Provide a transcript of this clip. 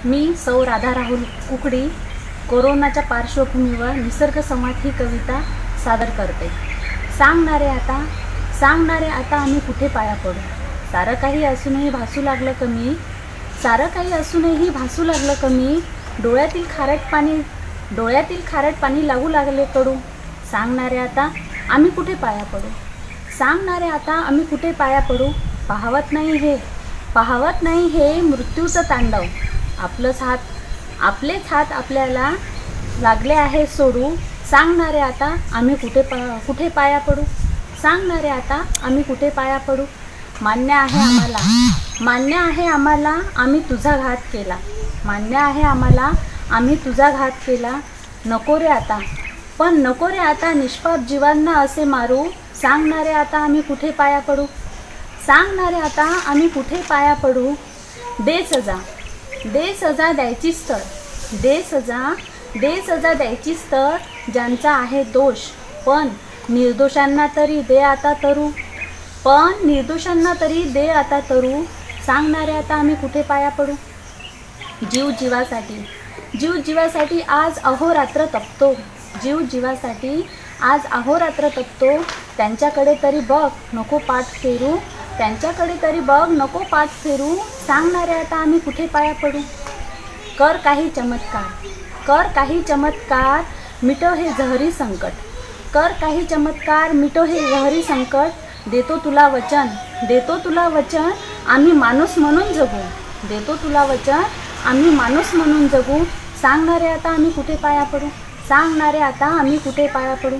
मी सौ राधा राहुल कुकडी कोरोनाच्या पार्श्वभूमीवर निसर्ग संवाद ही कविता सादर करते। सांगणारे आता आम्ही कुठे पाया पडू। सारं काही असूनही भासू लागलं कमी, सारं काही असूनही भासू लागलं कमी। डोळ्यातील खारट पाणी लागू लागले कडू। सांगणारे आता आम्ही कुठे पाया पडू। सांगणारे आता आम्ही कुठे पाया पडू। पाहवत नाही हे मृत्यूचं तांडव। आपलेच हात आपल्याला लागले आहे सोडू। सांगणारे आता आम्ही कुठे पाया पडू। सांगणारे आता आम्ही कुठे पाया पडू। मान्य आहे आम्हाला आम्ही तुझा घात केला। मान्य आहे आम्हाला आम्ही तुझा घात केला। नको रे आता निष्पाप जीवांना असे मारू। सांगणारे आता आम्ही कुठे पाया पडू। सांगणारे आता आम्ही कुठे पाया पडू। दे सजा द्यायचीच तर, दे सजा द्यायचीच तर ज्यांचा आहे दोष। पण निर्दोषांना तरी दे आता तरू। सांगणारे आता आम्ही कुठे पाया पडू। जीव जीवासाठी आज अहोरात्र तपतो। जीव जीवासाठी आज अहोरात्र तपतो। त्यांच्याकडे तरी बघ नको पाठ फेरू। सांगणारे आता आम्ही कुठे पाया पडू। कर काही चमत्कार मिटव हे जहरी संकट। कर काही चमत्कार मिटव हे जहरी संकट। देतो तुला वचन आम्ही माणूस म्हणून जगू। सांगणारे आता आम्ही कुठे पाया पडू। सांगणारे आता आम्ही कुठे पाया पडू।